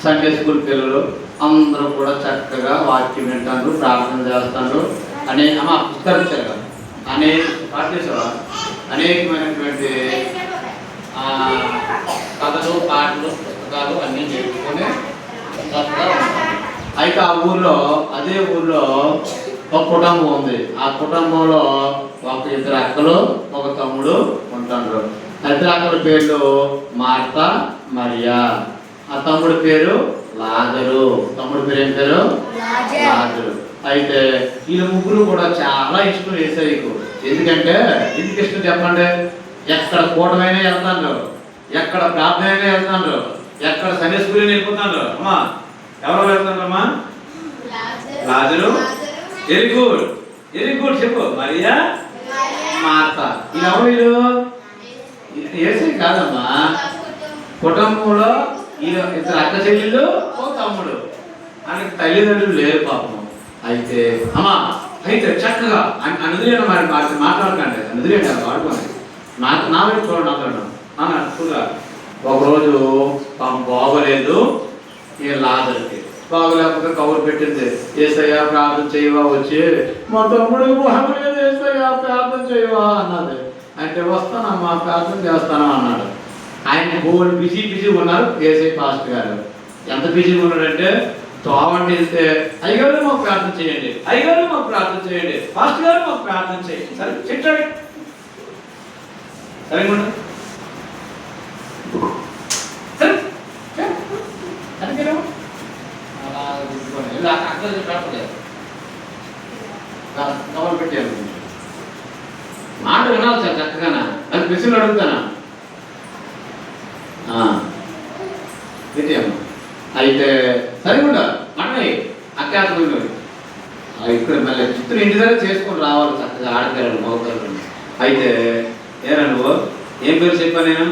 Sunday school పిల్లలు అందరూ కూడా చక్కగా వాక్యం వింటారు, ప్రార్థన చేస్తారు. అమ్మ పుస్తకాలు ఇచ్చారు కదా, అనేకమైనటువంటి కథలు, పాటలు, పుస్తకాలు అన్నీ నేర్చుకొని చక్కగా ఉంటారు. అయితే అదే ఊర్లో ఒక కుటుంబం ఉంది. ఆ కుటుంబంలో ఒక ఇద్దరు అక్కలు, ఒక తమ్ముడు ఉంటారు. ఇద్దరు అక్కల పేర్లు మార్త, మరియా. ఆ తమ్ముడి పేరు లాజరు. తమ్ముడి పేరు ఏం పేరు? లాజరు. అయితే వీళ్ళ ముగ్గురు కూడా చాలా ఇష్టం యేసయ్యకు. ఎందుకంటే ఎందుకు ఇష్టం చెప్పండి? ఎక్కడ కూటమైనా వెళ్తాను, ఎక్కడ ప్రార్థన అయినా వెళ్తాను, ఎక్కడ సండే స్కూల్ వెళ్ళిపోతాను. అమ్మా ఎవరు వెళ్తారమ్మా? లాజరు. Very good, very good. చెప్పు. మరియా, మార్త. వీళ్ళెవరు? వీళ్ళు యేసయ్య కాదమ్మా. కుటుంబంలో ఇద్దరు అక్క చెల్లెళ్ళు, ఓ తమ్ముడు. ఆయనకి తల్లిదండ్రులు లేరు పాపం. అయితే అమ్మా అయితే చక్కగా అనుదిలేను మరి మాట్లాడకండి, అనుదిలేండి అది వాడుకోండి. నా వైపు చూడండి, నాన్న చూడగా. ఒకరోజు పాపం బాగోలేదు ఈ లాజరుకి. బాగోలేకపోతే కబురు పెట్టింది, యేసయ్య ప్రార్థన చేయవా వచ్చి, మా తమ్ముడికి బాగోలేదు యేసయ్య ప్రార్థన చేయవా అన్నది. అంటే వస్తానమ్మా ప్రార్థన చేస్తాను అన్నాడు. ఆయన బోల్డ్ బిజీ ఉన్నారు యేసయ్య పాస్టర్ గారు. ఎంత బిజీగా ఉన్నాడంటే తోవండి వెళ్తే, అయ్యగారు మాకు ప్రార్థన చేయండి, అయ్యగారు మాకు ప్రార్థన చేయండి, పాస్టర్ గారు మాకు ప్రార్థన చేయండి. సరే చెట్టాడు సరే కవర్ పెట్టాను. మాట వినాలి సార్ చక్కగానా, అది ప్రశ్నలు అడుగుతానా? పెట్టాము. అయితే సరే కూడా అన్నయ్య అక్కేస్తుంది. ఇక్కడ మళ్ళీ చిత్రం ఇంటి దగ్గర చేసుకొని రావాలి చక్కగా, ఆడపిల్లలు మగపిల్లలు. అయితే ఏరా నువ్వు ఏం పేరు చెప్పా? నేను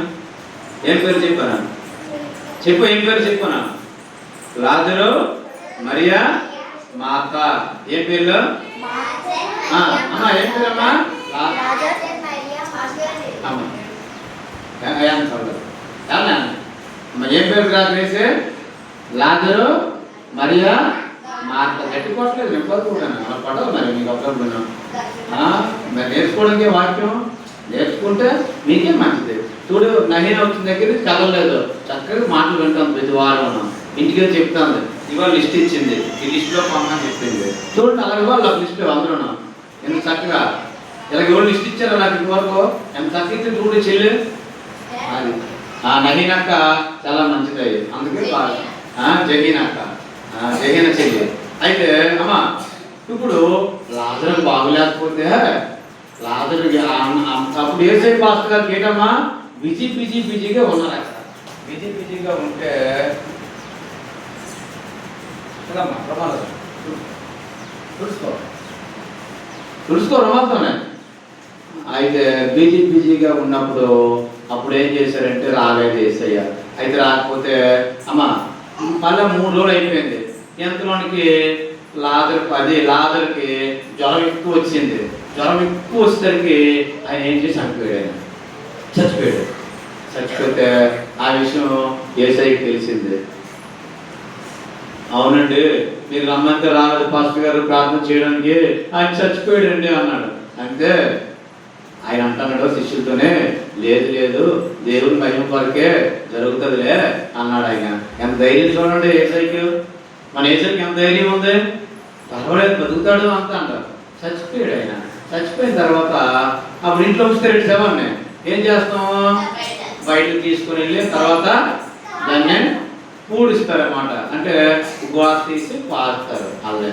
ఏం పేరు చెప్పానా? చెప్పు, ఏం పేరు చెప్పానా? లాజరు, మరియా, మార్త. ఏం పేర్లు? అమ్మా ఏం పేరమ్మా? ఏం పేరు రాసి? లాజరు, మరియా, మార్త. గట్టి కొట్టలేదు నింపడుకుంటాను అలా పడవు. మరి మీకు అప్పుడు మరి నేర్చుకోవడానికి వాక్యం నేర్చుకుంటే మీకే మంచిది. చూడు, నహీన వచ్చిన దగ్గర నుంచి కదలలేదు, చక్కగా మాటలు వింటాం ప్రతి వారం. ఇంటికి చెప్తాను, ఇవాళ లిస్ట్ ఇచ్చింది, ఈ లిస్టులో పంపని చెప్పింది. చూడండి అలాగే వాళ్ళు లిస్ట్ అందరూ ఎంత చక్కగా ఇలాగ ఎవరు లిస్ట్ ఇచ్చారో నాకు ఇంతవరకు ఎంత చక్కగా చూడు చెల్లి. అది నహీనక్క చాలా మంచిది, అందుకే జగీనక్క, జగీన చెల్లి. అయితే అమ్మా ఇప్పుడు లాజరు బాగులేకపోతే లాజరు అప్పుడు యేసయ్య పాస్టర్ గారికి ఏంటమ్మా బిజీగా ఉన్నారు. అక్కడ బిజీగా ఉంటే తుడుచుకో రమాతోనే. అయితే బిజీగా ఉన్నప్పుడు అప్పుడు ఏం చేశారంటే రాలేదు యేసయ్య. అయితే రాకపోతే అమ్మా మళ్ళీ 3 రోజులు అయిపోయింది. ఎంతలోనికి లాజరుకి జ్వరం ఎక్కువ వచ్చింది. జ్వరం ఎక్కువ వచ్చేసరికి ఆయన ఏం చేసి చనిపోయాడు. చచ్చిపోతే ఆ విషయం యేసయ్యకి తెలిసింది. అవునండి, మీరు రమ్మంటే రాలేదు పాస్టర్ గారు ప్రార్థన చేయడానికి, ఆయన చచ్చిపోయాడండి అన్నాడు. అంటే ఆయన అంటున్నాడు శిష్యులతోనే, లేదు దేవుని మహిమ కొరకే జరుగుతుందిలే అన్నాడు ఆయన. ఎంత ధైర్యం చూడండి యేసయ్యకి. మన యేసయ్యకి ఎంత ధైర్యం ఉంది, పర్వాలేదు బతుకుతాడు అంత అంటారు. చచ్చిపోయాడు ఆయన. చచ్చిపోయిన తర్వాత అప్పుడు ఇంట్లో ఉంచితే 2 శవాన్ని ఏం చేస్తాము? బయటకు తీసుకుని వెళ్ళి తర్వాత దాన్ని పూడిస్తారన్నమాట. అంటే గోడ తీసి పారుతారు. వాళ్ళే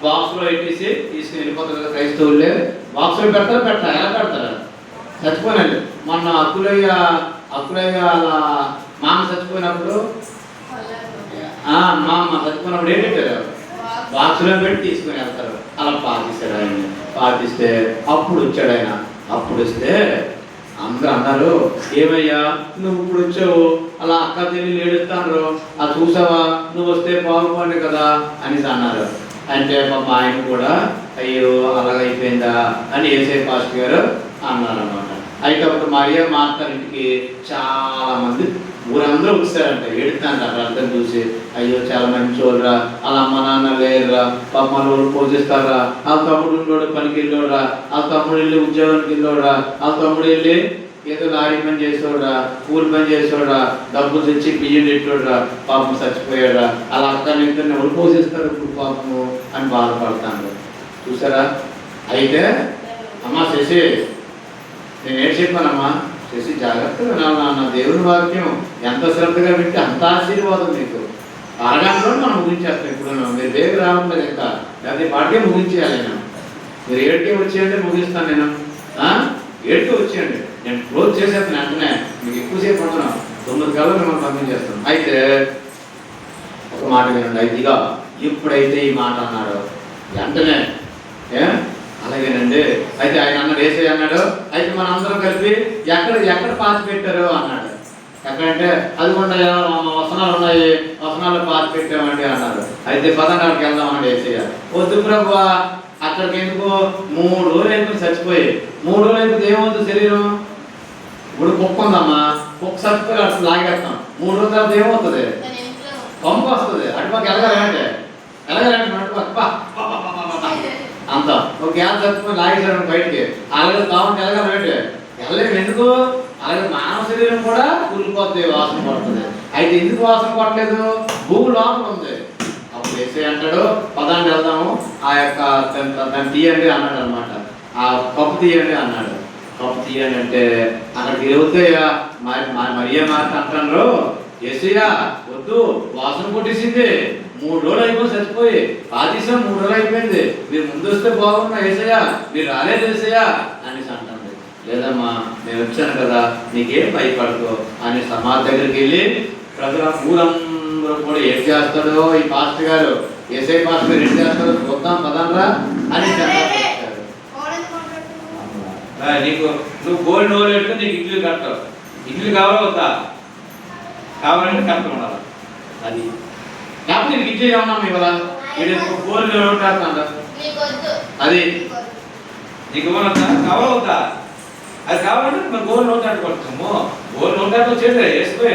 బాక్స్లో పెట్టేసి తీసుకుని వెళ్ళిపోతారు కదా క్రైస్తవులే. బాక్స్లో పెట్టారు ఎలా పెడతారు? చచ్చిపోయినండి. మొన్న అక్కులయ్య మామ చచ్చిపోయినప్పుడు చచ్చిపోయినప్పుడు ఏం పెట్టారు? బాక్స్లో పెట్టి తీసుకుని వెళ్తారు. అలా పాటిస్తాడు ఆయన. పాటిస్తే అప్పుడు వచ్చాడు ఆయన. అప్పుడు వస్తే అందరూ అన్నారు, ఏమయ్యా నువ్వు ఇప్పుడు వచ్చావు, అలా అక్క చెల్లి ఏడుస్తాను, అది చూసావా, నువ్వు వస్తే బాగుపడి కదా అనేసి అన్నారు. అంటే పాప ఆయన కూడా అయ్యో అలాగైపోయిందా అని యేసయ్య పాస్టర్ గారు అన్నారు అన్నమాట. అయితే అప్పుడు మరియా మార్త ఇంటికి చాలా మంది ఊరందరూ వచ్చారంట, ఏడుతాంట అర్థం చూసి. అయ్యో చాలా మంచి వాళ్ళరా, వాళ్ళ అమ్మ నాన్న లేరురా, పాప వాళ్ళు పోషిస్తారా, వాళ్ళ తమ్ముడు వెళ్ళోడు పనికి వెళ్ళోడా, వాళ్ళ తమ్ముడు వెళ్ళి ఉద్యోగానికి వెళ్ళోడా, వాళ్ళ తమ్ముడు వెళ్ళి ఏదో లారీ పని చేసేవాడా, కూలి పని చేసేవాడా, డబ్బులు తెచ్చి బియ్యం పెట్టాడురా, పాపం చచ్చిపోయాడా, అలా అక్కని ఇద్దరిని ఎవరు పోషిస్తారు ఇప్పుడు పాపము అని బాధపడతాను. చూసారా? అయితే అమ్మా శశి, నేను ఏం చెప్పానమ్మా, శశి జాగ్రత్తగా వినాలి నాన్న, దేవుని వాక్యం ఎంత శ్రద్ధగా వింటే అంత ఆశీర్వాదం మీకు. అరగంటలో మనం ముగించేస్తాం. ఇప్పుడు మీరు వేగ రావట్లేదు ఇంకా, లేకపోతే పాటికే ముగించేయాలి. నేను మీరు 7కి వచ్చేయండి, ముగిస్తాను. నేను 7కి వచ్చేయండి, నేను క్లోజ్ చేసేస్తాను వెంటనే. మీకు ఎక్కువసేపు ఉంటున్నాను, 9 కల్లా మిమ్మల్ని పంపించేస్తాను. అయితే ఒక మాట వినండి. అయితే ఇక ఎప్పుడైతే ఈ మాట అన్నాడో వెంటనే అలాగేనండి. అయితే ఆయన అన్నాడు, యేసయ్య అన్నాడు, అయితే మన అందరం కలిపి ఎక్కడ పాతి పెట్టారు అన్నాడు. ఎక్కడంటే అది కూడా వసనాలు ఉన్నాయి, వసనాలు పాతి పెట్టామండి అన్నారు. అయితే పదనాడికి వెళ్దాం అన్నాడు యేసయ్య. వద్దు ప్రభువా, అక్కడికి ఎందుకు, 3 రోజులు అయిపోయి చచ్చిపోయి, 3 రోజులు అయిపోతే ఏమవుతుంది శరీరం? ఇప్పుడు కుక్క ఉందమ్మా, కుక్క చచ్చిపోయి అట్లా లాగేస్తాం, 3 రోజుల తర్వాత ఏమవుతుంది? పంపు వస్తుంది. అటుపక్క ఎలగాలంటే అంత ఒక గ్యాస్ చచ్చిపోయి లాగేసాడు బయటికి, అలాగే తామంటే ఎలగాలంటే వెళ్ళలేము. ఎందుకు? అలాగే మానవ శరీరం కూడా కూలిపోతుంది, వాసన పడుతుంది. అయితే ఎందుకు వాసన పడలేదు? భూమి లోపల ఉంది. అప్పుడు యేసయ్య అంటాడు, పదాన్ని వెళ్దాము, ఆ యొక్క దాన్ని తీయండి అన్నాడు అనమాట. ఆ కప్పు తీయండి అన్నాడు. కప్పు తీయండి అంటే అక్కడికి వెళ్తాయా మరియ మాట అంటారు, యేసయ్య వద్దు, వాసన కొట్టేసింది, 3 రోజులు అయిపోయి చచ్చిపోయి, ఆదిశం 3 రోజులు అయిపోయింది, మీరు ముందు వస్తే బాగున్నా యేసయ్య, మీరు రాలేదు యేసయ్య అనేసి అంటారు. లేదమ్మా, నేను వచ్చాను కదా, నీకేం భయపడదు అని సమాధి దగ్గరికి వెళ్ళి ప్రజల ఊరందరూ కూడా ఏం చేస్తాడో ఈ పాస్టర్ గారు, యేసయ్య పాస్టర్ గారు ఏం చేస్తాడో చూద్దాం పదంరా అని చెప్పారు. నీకు నువ్వు గోల్డ్ నోలు పెట్టుకో, నీకు ఇడ్లీ కట్టవు. ఇడ్లీ కావాలా వద్దా? కావాలంటే కట్టం ఉండాలి. అది లేకపోతే నీకు ఇడ్లీ ఏమన్నా ఇవ్వాలా? గోల్డ్ నోటు కడతాను, అది నీకు ఇవ్వాలంతా కావాలా వద్దా? అది కావాలంటే మనం గోల్డ్ నోట్ ఆడుకోవచ్చాము. గోల్డ్ నోట్ ఆడుకో చేసి వేసిపోయి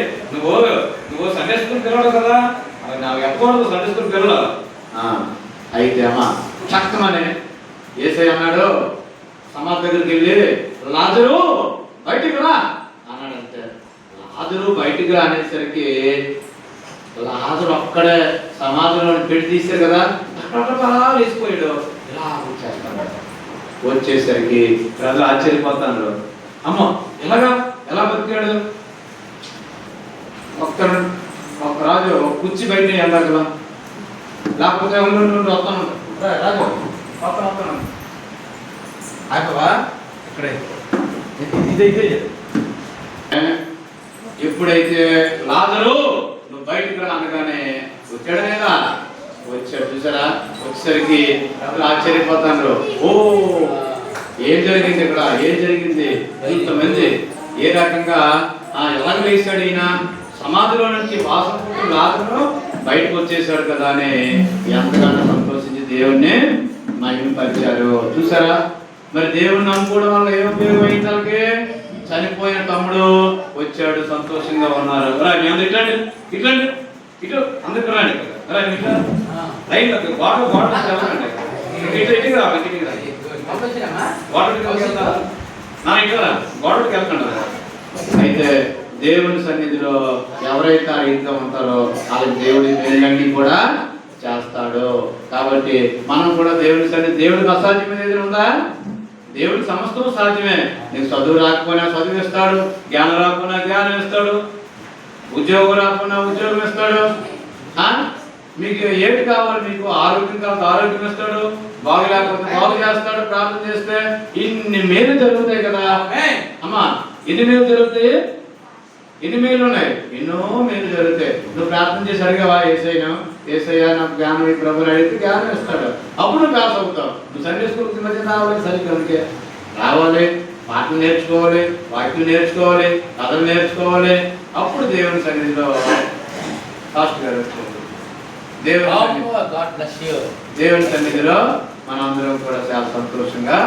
నువ్వు సండే స్కూల్ పిల్లడు కదా, అది నాకు ఎక్కకూడదు సండే స్కూల్ పిల్లలు. అయితే అమ్మా చక్కమని యేసయ్య అన్నాడు, సమాధి దగ్గరికి వెళ్ళి లాజరు బయటికి రా అన్నాడు. అంతే, లాజరు బయటికి రా అనేసరికి లాజరు ఒక్కడే సమాధిలో పెట్టి తీశారు కదా, అక్కడ వేసిపోయాడు. ఇలా వచ్చేస్తాడు. వచ్చేసరికి ప్రజలు ఆశ్చర్యపోతారు, అమ్మ ఎలా బతికాడు? ఒక రాజు కుర్చీ బయట వెళ్ళాలి కదా, లేకపోతే వస్తాను రాజు వస్తాను అయిపోవా ఇక్కడే. ఇదైతే ఎప్పుడైతే లాజరు నువ్వు బయటకు రా అనగానే వచ్చాడనేగా, వచ్చాడు. చూసారా? వచ్చేసరికి ప్రజలు ఆశ్చర్యపోతారు, ఓ ఏం జరిగింది ఇక్కడ, ఏం జరిగింది, ఇంతమంది ఏ రకంగా ఎలాగ లేచాడు ఈయన, సమాధిలో నుంచి వాసన లాజరు బయటకు వచ్చేసాడు కదా అని ఎంతగానో సంతోషించి దేవుణ్ణి మహిమపరిచారు. చూసారా? మరి దేవుణ్ణి నమ్ముకోవడం వల్ల ఏం ఉపయోగం అయింది? వాళ్ళకి చనిపోయిన తమ్ముడు వచ్చాడు, సంతోషంగా ఉన్నారు. ఇట్లాండి ఇట్లాండి ఇటు అందరికి రండి, అయితే దేవుని సన్నిధిలో ఎవరైతే ఆ రీతిగా ఉంటారో వాళ్ళకి దేవుడి మేలన్నీ కూడా చేస్తాడు. కాబట్టి మనం కూడా దేవుని సన్నిధి, దేవుడికి అసాధ్యమైన ఏదైనా ఉందా? దేవుడికి సమస్తం సాధ్యమే. నీకు చదువు రాకపోయినా చదువు ఇస్తాడు, జ్ఞానం రాకపోయినా జ్ఞానం ఇస్తాడు, ఉద్యోగం రాకపోయినా ఉద్యోగం ఇస్తాడు. మీకు ఏది కావాలి, మీకు ఆరోగ్యం కావాలి ఆరోగ్యం ఇస్తాడు, బాగు లేకపోతే బాగు చేస్తాడు. ప్రార్థన చేస్తే ఇన్ని మేలు జరుగుతాయి కదా అమ్మా. ఎన్ని మేలు జరుగుతాయి? ఎన్ని మేలు ఉన్నాయి? ఎన్నో మేలు జరుగుతాయి. నువ్వు ప్రార్థన చేసి అడిగావా యేసయ్య నాకు జ్ఞానం ఈ ప్రభుని అడిగితే జ్ఞానం ఇస్తాడు. అప్పుడు నువ్వు పాస్ అవుతావు. నువ్వు సండే స్కూల్కి మధ్య రావాలి, సరిగ్గా రావాలి, పాటలు నేర్చుకోవాలి, వాక్యం నేర్చుకోవాలి, కథలు నేర్చుకోవాలి. అప్పుడు దేవుని సన్నిధిలో పాస్టర్ గారు వచ్చారు. దేవుని సన్నిధిలో మనందరం కూడా చాలా సంతోషంగా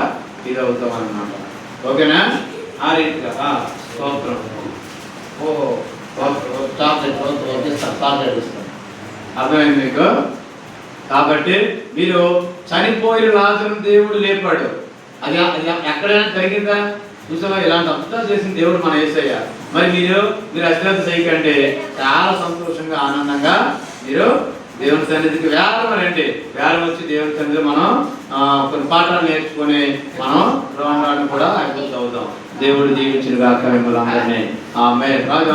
ఇదవుతాం అన్నమాట. ఓకేనా? ఆ రీతిగా స్తోత్రం. ఓ చాక్లెట్ ఇస్తాను, చాక్లెట్ ఇస్తాను. అర్థమైంది మీకు? కాబట్టి మీరు చనిపోయిన లాజరును దేవుడు లేపాడు. అది అది ఎక్కడైనా జరిగిందా? చూసావా? ఇలాంటి అద్భుతాలు చేసిన దేవుడు మన యేసయ్య. మరి మీరు అశ్రద్ధ చేయకండి, చాలా సంతోషంగా ఆనందంగా మీరు దేవుని సన్నిధికి వేలం రండి. వేలం వచ్చి దేవుని సన్నిధిలో మనం కొన్ని పాఠాలు నేర్చుకొని మనం రోణాన్ని కూడా అయిపోతూ అవుతాం. దేవుడు దీవించిన గాక మిమ్మల్ని అందరినీ. ఆమేన్. రాజు